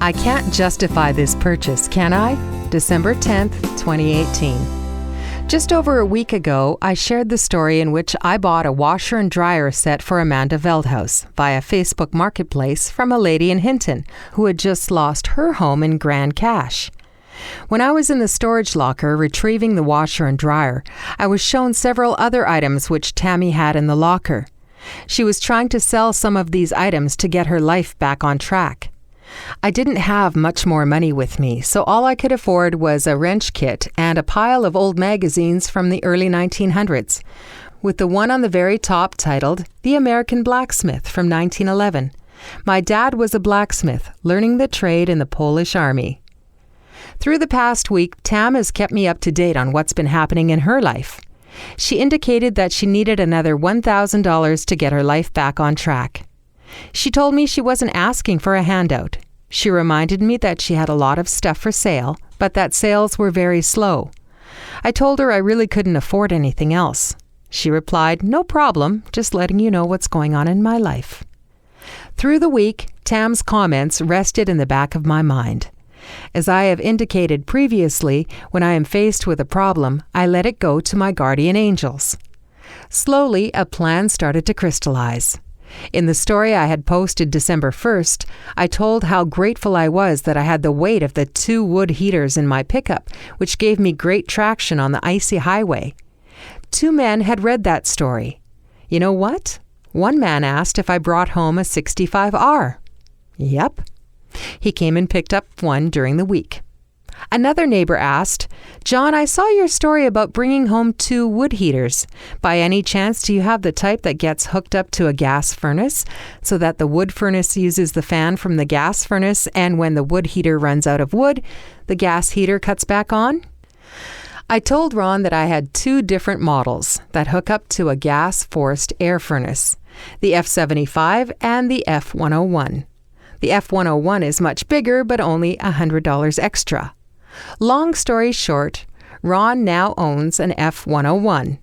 I can't justify this purchase, can I? December 10th, 2018. Just over a week ago, I shared the story in which I bought a washer and dryer set for Amanda Veldhouse via Facebook Marketplace from a lady in Hinton who had just lost her home in Grand Cache. When I was in the storage locker retrieving the washer and dryer, I was shown several other items which Tammy had in the locker. She was trying to sell some of these items to get her life back on track. I didn't have much more money with me, so all I could afford was a wrench kit and a pile of old magazines from the early 1900s, with the one on the very top titled The American Blacksmith from 1911. My dad was a blacksmith, learning the trade in the Polish Army. Through the past week, Tam has kept me up to date on what's been happening in her life. She indicated that she needed another $1,000 to get her life back on track. She told me she wasn't asking for a handout. She reminded me that she had a lot of stuff for sale, but that sales were very slow. I told her I really couldn't afford anything else. She replied, "No problem, just letting you know what's going on in my life." Through the week, Tam's comments rested in the back of my mind. As I have indicated previously, when I am faced with a problem, I let it go to my guardian angels. Slowly, a plan started to crystallize. In the story I had posted December 1st, I told how grateful I was that I had the weight of the 2 wood heaters in my pickup, which gave me great traction on the icy highway. 2 men had read that story. You know what? One man asked if I brought home a 65R. Yep. He came and picked up one during the week. Another neighbor asked, "John, I saw your story about bringing home 2 wood heaters. By any chance, do you have the type that gets hooked up to a gas furnace so that the wood furnace uses the fan from the gas furnace, and when the wood heater runs out of wood, the gas heater cuts back on?" I told Ron that I had 2 different models that hook up to a gas-forced air furnace, the F75 and the F101. The F101 is much bigger, but only $100 extra. Long story short, Ron now owns an F101.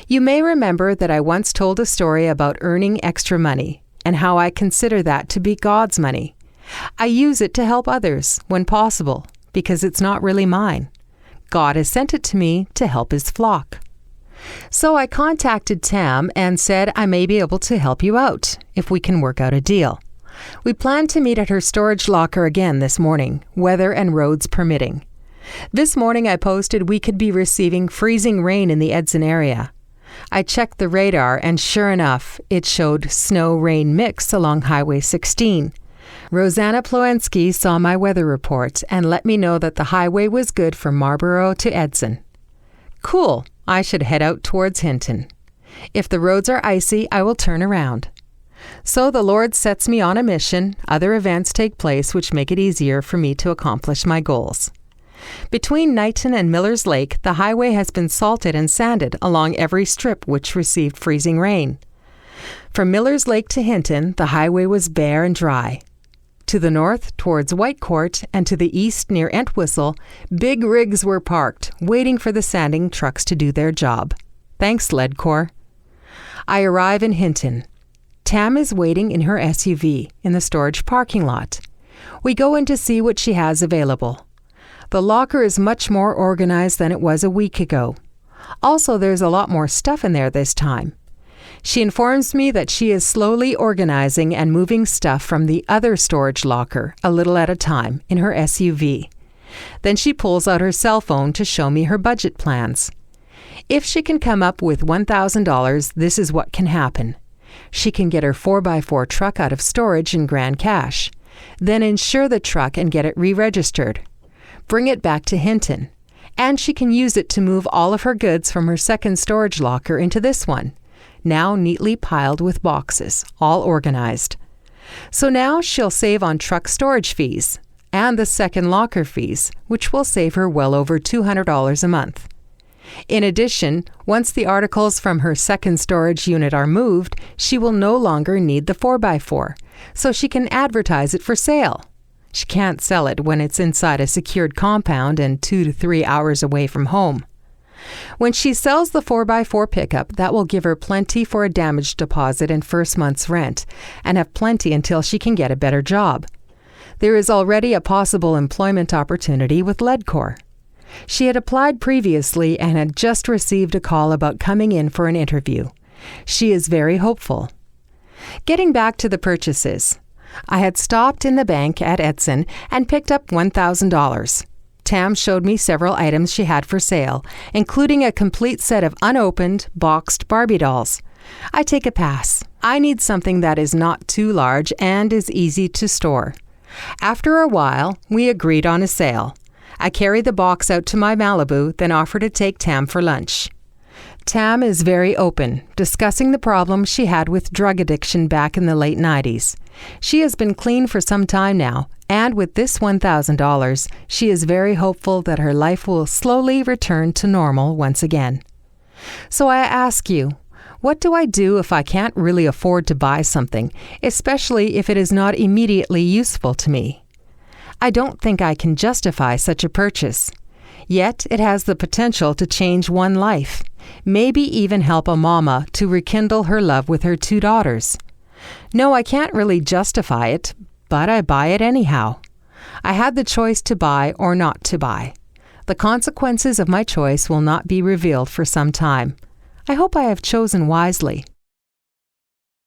You may remember that I once told a story about earning extra money and how I consider that to be God's money. I use it to help others when possible because it's not really mine. God has sent it to me to help His flock. So I contacted Tam and said I may be able to help you out if we can work out a deal. We plan to meet at her storage locker again this morning, weather and roads permitting. This morning I posted we could be receiving freezing rain in the Edson area. I checked the radar and sure enough, it showed snow-rain mix along Highway 16. Rosanna Plowensky saw my weather report and let me know that the highway was good from Marlborough to Edson. Cool, I should head out towards Hinton. If the roads are icy, I will turn around. So the Lord sets me on a mission. Other events take place which make it easier for me to accomplish my goals. Between Knighton and Miller's Lake, the highway has been salted and sanded along every strip which received freezing rain. From Miller's Lake to Hinton, the highway was bare and dry. To the north, towards Whitecourt, and to the east near Entwistle, big rigs were parked, waiting for the sanding trucks to do their job. Thanks, Ledcor. I arrive in Hinton. Tam is waiting in her SUV in the storage parking lot. We go in to see what she has available. The locker is much more organized than it was a week ago. Also, there's a lot more stuff in there this time. She informs me that she is slowly organizing and moving stuff from the other storage locker a little at a time in her SUV. Then she pulls out her cell phone to show me her budget plans. If she can come up with $1,000, this is what can happen. She can get her 4x4 truck out of storage in Grand Cache, then insure the truck and get it re-registered. Bring it back to Hinton, and she can use it to move all of her goods from her second storage locker into this one, now neatly piled with boxes, all organized. So now she'll save on truck storage fees and the second locker fees, which will save her well over $200 a month. In addition, once the articles from her second storage unit are moved, she will no longer need the 4x4, so she can advertise it for sale. She can't sell it when it's inside a secured compound and 2 to 3 hours away from home. When she sells the 4x4 pickup, that will give her plenty for a damage deposit and first month's rent, and have plenty until she can get a better job. There is already a possible employment opportunity with Ledcor. She had applied previously and had just received a call about coming in for an interview. She is very hopeful. Getting back to the purchases, I had stopped in the bank at Edson and picked up $1,000. Tam showed me several items she had for sale, including a complete set of unopened, boxed Barbie dolls. I take a pass. I need something that is not too large and is easy to store. After a while, we agreed on a sale. I carried the box out to my Malibu, then offered to take Tam for lunch. Tam is very open, discussing the problem she had with drug addiction back in the late 90s. She has been clean for some time now, and with this $1,000, she is very hopeful that her life will slowly return to normal once again. So I ask you, what do I do if I can't really afford to buy something, especially if it is not immediately useful to me? I don't think I can justify such a purchase. Yet it has the potential to change one life, maybe even help a mama to rekindle her love with her 2 daughters. No, I can't really justify it, but I buy it anyhow. I had the choice to buy or not to buy. The consequences of my choice will not be revealed for some time. I hope I have chosen wisely.